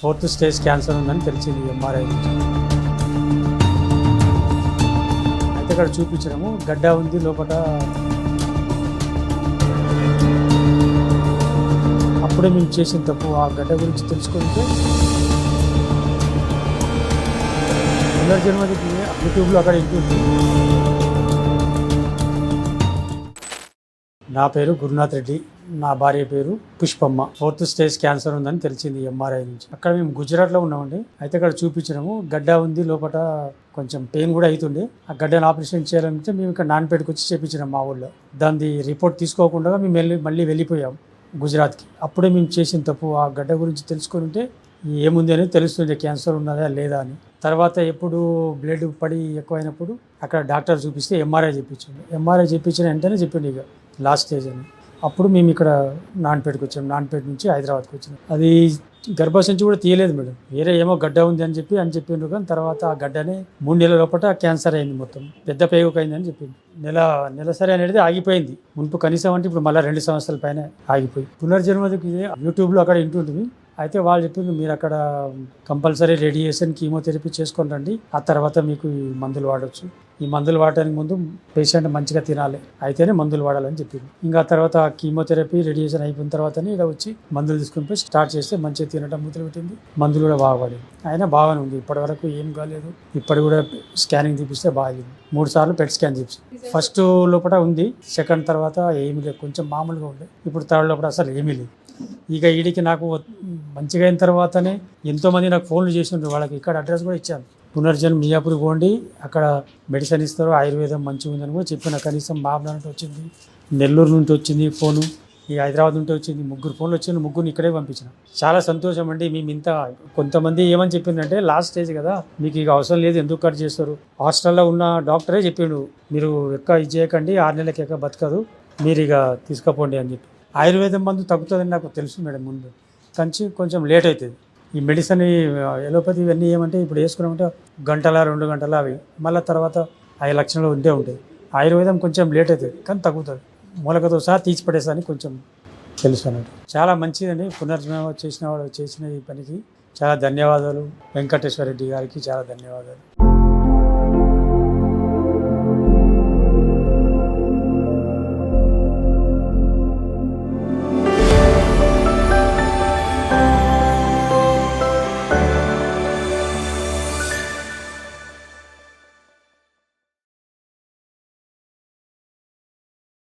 4th stage cancer ఉందని తెలిసింది MRI నుంచి. అయితే ఇక్కడ చూపించడము గడ్డ ఉంది లోపల. అప్పుడే మేము చేసిన తప్పు ఆ గడ్డ గురించి తెలుసుకుంటే పునర్జన్మది యూట్యూబ్లో అక్కడ ఇంటుంది. నా పేరు గురునాథ్ రెడ్డి, నా భార్య పేరు పుష్పమ్మ. 4th స్టేజ్ క్యాన్సర్ ఉందని తెలిసింది ఎంఆర్ఐ నుంచి. అక్కడ మేము గుజరాత్లో ఉన్నామండి. అయితే అక్కడ చూపించడము గడ్డ ఉంది లోపల, కొంచెం పెయిన్ కూడా అవుతుండే. ఆ గడ్డను ఆపరేషన్ చేయాలంటే మేము ఇక్కడ నాన్నపేటకు వచ్చి చేపించినాం మా ఊళ్ళో. దాని రిపోర్ట్ తీసుకోకుండా మేము మళ్ళీ వెళ్ళిపోయాం గుజరాత్కి. అప్పుడే మేము చేసిన తప్పు ఆ గడ్డ గురించి తెలుసుకొని ఉంటే ఏముంది అనేది తెలుస్తుండే, క్యాన్సర్ ఉన్నదా లేదా అని. తర్వాత ఎప్పుడు బ్లడ్ పడి ఎక్కువైనప్పుడు అక్కడ డాక్టర్ చూపిస్తే ఎంఆర్ఐ చెప్పించండి. ఎంఆర్ఐ చెప్పించిన వెంటనే చెప్పిండు ఇక లాస్ట్ స్టేజ్ అని. అప్పుడు మేము ఇక్కడ నాన్నపేటకు వచ్చాం. నాన్నపేట నుంచి హైదరాబాద్కి వచ్చినాం. అది గర్భసంచి కూడా తీయలేదు మేడం, వేరే ఏమో గడ్డ ఉంది అని చెప్పిండ్రు. కానీ తర్వాత ఆ గడ్డనే 3 నెలల లోపల క్యాన్సర్ అయింది, మొత్తం పెద్ద పేగుకైంది అని చెప్పింది. నెలసరి అనేది ఆగిపోయింది. మునుపు కనీసం అంటే ఇప్పుడు మళ్ళీ 2 సంవత్సరాల పైన ఆగిపోయి. పునర్జన్మదికి యూట్యూబ్లో అక్కడ ఇంటుంటుంది. అయితే వాళ్ళు చెప్పింది మీరు అక్కడ కంపల్సరీ రేడియేషన్ కీమోథెరపీ చేసుకొని రండి, ఆ తర్వాత మీకు ఈ మందులు వాడచ్చు. ఈ మందులు వాడటానికి ముందు పేషెంట్ మంచిగా తినాలి, అయితేనే మందులు వాడాలని చెప్పింది. ఇంకా తర్వాత కీమోథెరపీ రేడియేషన్ అయిపోయిన తర్వాతనే ఇక్కడ వచ్చి మందులు తీసుకుని పోయి స్టార్ట్ చేస్తే మంచిగా తినడం మొదలుపెట్టింది. మందులు కూడా బాగుపడింది. అయినా బాగానే ఉంది, ఇప్పటి వరకు ఏం కాలేదు. ఇప్పుడు కూడా స్కానింగ్ తీపిస్తే బాగింది. 3 సార్లు పెట్ స్కాన్ తీసి ఫస్ట్ లోపల ఉంది, సెకండ్ తర్వాత ఏమీ లేదు, కొంచెం మామూలుగా ఉండే. ఇప్పుడు థర్డ్ లోపల అసలు ఏమీ లేదు. ఇక వీడికి నాకు మంచిగా అయిన తర్వాతనే ఎంతోమంది నాకు ఫోన్లు చేసిండ్రు. వాళ్ళకి ఇక్కడ అడ్రస్ కూడా ఇచ్చాను. పునర్జన్మ మియాపూర్ పోండి, అక్కడ మెడిసిన్ ఇస్తారు, ఆయుర్వేదం మంచిగా ఉందని కూడా చెప్పిన. కనీసం బాబుల నుండి వచ్చింది, నెల్లూరు నుండి వచ్చింది ఫోను, ఈ హైదరాబాద్ నుండి వచ్చింది. 3 ఫోన్లు వచ్చింది, 3 ఇక్కడే పంపించిన. చాలా సంతోషం అండి. మేము ఇంత కొంతమంది ఏమని చెప్పిందంటే లాస్ట్ స్టేజ్ కదా, మీకు ఇక అవసరం లేదు, ఎందుకు కట్ చేస్తారు. హాస్టల్లో ఉన్న డాక్టరే చెప్పిండు, మీరు ఎక్క ఇది చేయకండి, 6 నెలలకి ఎక్క బతకదు, మీరు ఇక తీసుకుపోండి అని చెప్పి. ఆయుర్వేదం మందు తగ్గుతుందని నాకు తెలుసు మేడం ముందు, కానీ కొంచెం లేట్ అవుతుంది. ఈ మెడిసిన్ ఎలోపతి ఇవన్నీ ఏమంటే ఇప్పుడు వేసుకున్నామంటే 1 గంటల 2 గంటల అవి మళ్ళీ తర్వాత 5 లక్షలు ఉంటే ఉంటాయి. ఆయుర్వేదం కొంచెం లేట్ అవుతుంది కానీ తగ్గుతుంది. మూలకతో సహా తీసిపడేసని కొంచెం తెలుసు అన్నట్టు. చాలా మంచిదండి. పునర్జన్మ చేసిన ఈ పనికి చాలా ధన్యవాదాలు. వెంకటేశ్వర రెడ్డి గారికి చాలా ధన్యవాదాలు.